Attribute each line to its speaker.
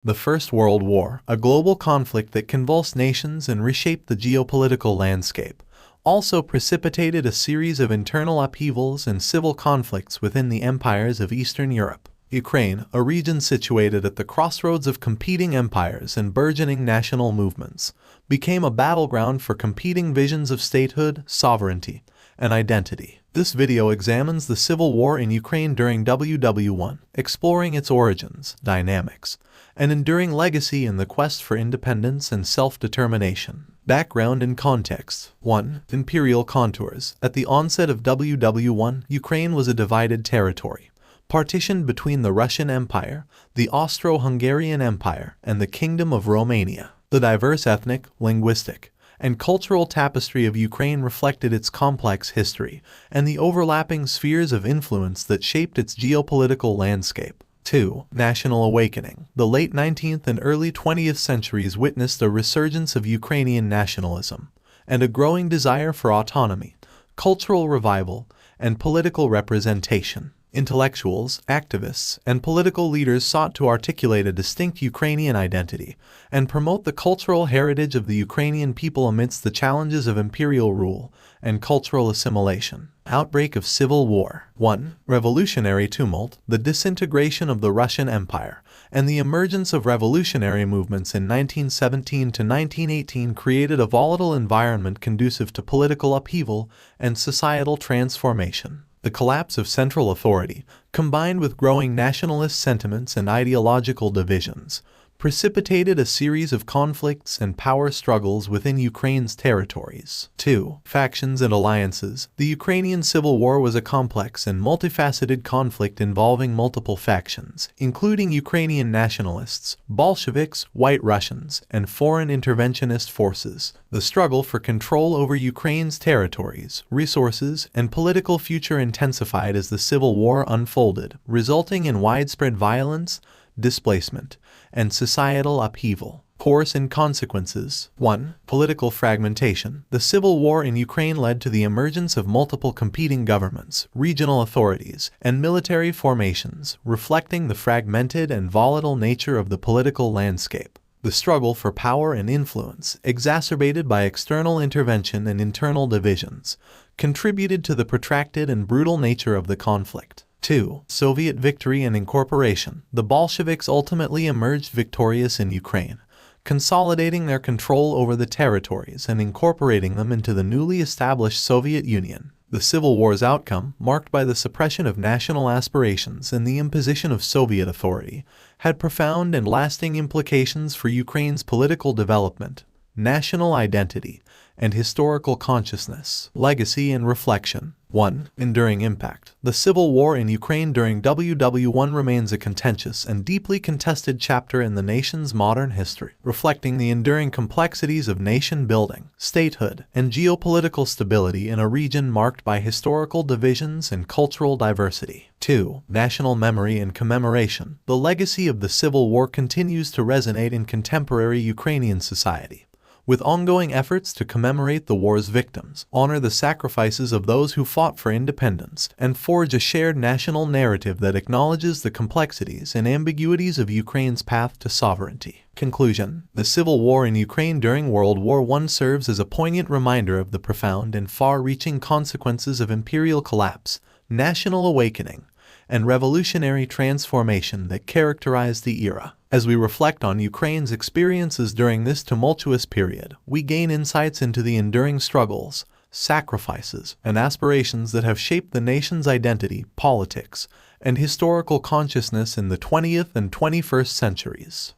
Speaker 1: The First World War, a global conflict that convulsed nations and reshaped the geopolitical landscape, also precipitated a series of internal upheavals and civil conflicts within the empires of Eastern Europe. Ukraine, a region situated at the crossroads of competing empires and burgeoning national movements, became a battleground for competing visions of statehood, sovereignty, and identity. This video examines the civil war in Ukraine during WW1, exploring its origins, dynamics, and enduring legacy in the quest for independence and self-determination. Background and context. 1. Imperial contours. At the onset of WW1, Ukraine was a divided territory, partitioned between the Russian Empire, the Austro-Hungarian Empire, and the Kingdom of Romania. The diverse ethnic, linguistic, and cultural tapestry of Ukraine reflected its complex history and the overlapping spheres of influence that shaped its geopolitical landscape. 2. National awakening. The late 19th and early 20th centuries witnessed a resurgence of Ukrainian nationalism and a growing desire for autonomy, cultural revival, and political representation. Intellectuals, activists, and political leaders sought to articulate a distinct Ukrainian identity and promote the cultural heritage of the Ukrainian people amidst the challenges of imperial rule and cultural assimilation. Outbreak of civil war. 1. Revolutionary tumult. The disintegration of the Russian Empire and the emergence of revolutionary movements in 1917 to 1918 created a volatile environment conducive to political upheaval and societal transformation. The collapse of central authority, combined with growing nationalist sentiments and ideological divisions, precipitated a series of conflicts and power struggles within Ukraine's territories. 2. Factions and alliances. The Ukrainian Civil War was a complex and multifaceted conflict involving multiple factions, including Ukrainian nationalists, Bolsheviks, White Russians, and foreign interventionist forces. The struggle for control over Ukraine's territories, resources, and political future intensified as the civil war unfolded, resulting in widespread violence, displacement, and societal upheaval. Course and consequences. 1. Political fragmentation. The civil war in Ukraine led to the emergence of multiple competing governments, regional authorities, and military formations, reflecting the fragmented and volatile nature of the political landscape. The struggle for power and influence, exacerbated by external intervention and internal divisions, contributed to the protracted and brutal nature of the conflict. 2. Soviet victory and incorporation. The Bolsheviks ultimately emerged victorious in Ukraine, consolidating their control over the territories and incorporating them into the newly established Soviet Union. The Civil War's outcome, marked by the suppression of national aspirations and the imposition of Soviet authority, had profound and lasting implications for Ukraine's political development, national identity, and historical consciousness. Legacy and reflection. 1. Enduring impact. The civil war in Ukraine during WW1 remains a contentious and deeply contested chapter in the nation's modern history, reflecting the enduring complexities of nation-building, statehood, and geopolitical stability in a region marked by historical divisions and cultural diversity. 2. National memory and commemoration. The legacy of the civil war continues to resonate in contemporary Ukrainian society, with ongoing efforts to commemorate the war's victims, honor the sacrifices of those who fought for independence, and forge a shared national narrative that acknowledges the complexities and ambiguities of Ukraine's path to sovereignty. Conclusion. The civil war in Ukraine during World War I serves as a poignant reminder of the profound and far-reaching consequences of imperial collapse, national awakening, and revolutionary transformation that characterized the era. As we reflect on Ukraine's experiences during this tumultuous period, we gain insights into the enduring struggles, sacrifices, and aspirations that have shaped the nation's identity, politics, and historical consciousness in the 20th and 21st centuries.